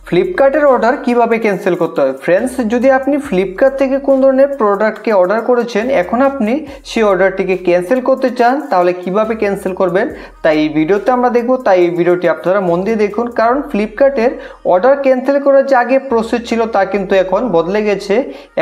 ফ্লিপকার্টের অর্ডার কিভাবে ক্যান্সেল করতে হয়। ফ্রেন্ডস, যদি আপনি ফ্লিপকার্ট থেকে কোন ধরনের প্রোডাক্টকে অর্ডার করেছেন, এখন আপনি সেই অর্ডারটিকে ক্যান্সেল করতে চান, তাহলে কিভাবে ক্যান্সেল করবেন তাই এই ভিডিওতে আমরা দেখব। তাই এই ভিডিওটি আপনারা মন দিয়ে দেখুন, কারণ ফ্লিপকার্টের অর্ডার ক্যান্সেল করার যে আগে প্রসেস ছিল তা কিন্তু এখন বদলে গেছে।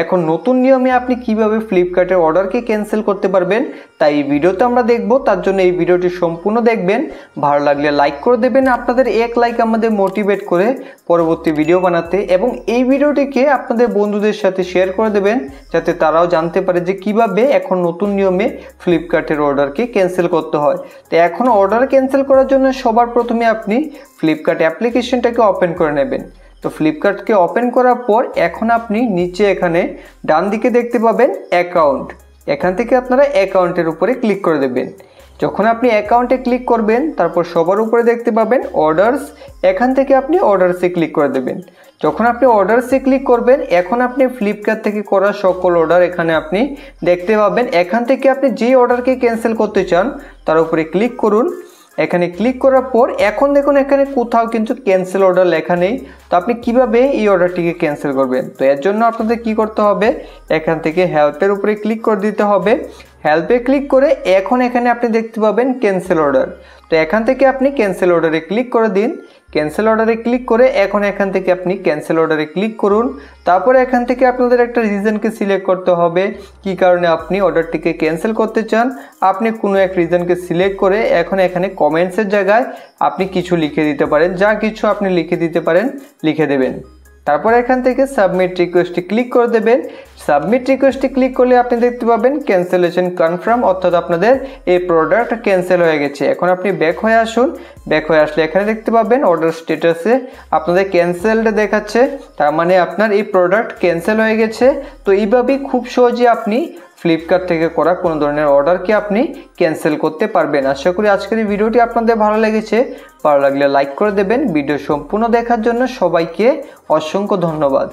এখন নতুন নিয়মে আপনি কিভাবে ফ্লিপকার্টের অর্ডারকে ক্যান্সেল করতে পারবেন তাই এই ভিডিওতে আমরা দেখব। তার জন্য এই ভিডিওটি সম্পূর্ণ দেখবেন, ভালো লাগলে লাইক করে দেবেন। আপনাদের এক লাইক আমাদের মোটিভেট করে পরবর্তী ভিডিও বানাতে, এবং এই ভিডিওটিকে আপনাদের বন্ধুদের সাথে শেয়ার করে দেবেন যাতে তারাও জানতে পারে যে কিভাবে এখন নতুন নিয়মে ফ্লিপকার্টের অর্ডারকে ক্যান্সেল করতে হয়। তো এখন অর্ডার ক্যান্সেল করার জন্য সবার প্রথমে আপনি ফ্লিপকার্ট অ্যাপ্লিকেশনটাকে ওপেন করে নেবেন। তো ফ্লিপকার্টকে ওপেন করার পর এখন আপনি নিচে এখানে ডান দিকে দেখতে পাবেন অ্যাকাউন্ট, এখান থেকে আপনারা অ্যাকাউন্টের উপরে ক্লিক করে দেবেন। যখন আপনি অ্যাকাউন্টে ক্লিক করবেন তারপর সবার উপরে দেখতে পাবেন অর্ডারস, এখান থেকে আপনি অর্ডারসে ক্লিক করে দেবেন। যখন আপনি অর্ডারসে ক্লিক করবেন এখন আপনি ফ্লিপকার্ট থেকে করা সকল অর্ডার এখানে আপনি দেখতে পাবেন। এখান থেকে আপনি যে অর্ডারকে ক্যান্সেল করতে চান তার উপরে ক্লিক করুন। এখানে ক্লিক করার পর এখন দেখুন এখানে কোথাও কিন্তু ক্যান্সেল অর্ডার লেখা নেই। তো আপনি কিভাবে এই অর্ডারটিকে ক্যান্সেল করবেন, তো এর জন্য আপনাদের কি করতে হবে, এখান থেকে হেল্পের উপরে ক্লিক করে দিতে হবে। হেল্পে ক্লিক করে এখন এখানে আপনি দেখতে পাবেন ক্যান্সেল অর্ডার। তো এখান থেকে আপনি ক্যান্সেল অর্ডারে ক্লিক করে দিন। ক্যান্সেল অর্ডারে ক্লিক করে এখন এখান থেকে আপনি ক্যান্সেল অর্ডারে ক্লিক করুন। তারপরে এখান থেকে আপনাদের একটা রিজনকে সিলেক্ট করতে হবে কি কারণে আপনি অর্ডারটিকে ক্যান্সেল করতে চান। আপনি কোনো এক রিজনকে সিলেক্ট করে এখন এখানে কমেন্টসের জায়গায় আপনি কিছু লিখে দিতে পারেন, যা কিছু আপনি লিখে দিতে পারেন লিখে দেবেন। তারপর এখান থেকে সাবমিট রিকোয়েস্টে ক্লিক করে দেবেন। সাবমিট রিকোয়েস্টে ক্লিক করলে আপনি দেখতে পাবেন ক্যান্সেলেশন কনফার্ম, অর্থাৎ আপনাদের এই প্রোডাক্ট ক্যান্সেল হয়ে গেছে। এখন আপনি ব্যাক হয়ে আসুন। ব্যাক হয়ে আসলে এখানে দেখতে পাবেন অর্ডার স্ট্যাটাসে আপনাদের ক্যান্সেলড দেখাচ্ছে, তার মানে আপনার এই প্রোডাক্ট ক্যান্সেল হয়ে গেছে। তো এইভাবেই খুব সহজে আপনি ফ্লিপকার্ট থেকে করা কোনো ধরনের অর্ডারকে আপনি ক্যান্সেল করতে পারবেন। আশা করি আজকের এই ভিডিওটি আপনাদের ভালো লেগেছে। ভালো লাগলে লাইক করে দেবেন। ভিডিও সম্পূর্ণ দেখার জন্য সবাইকে অসংখ্য ধন্যবাদ।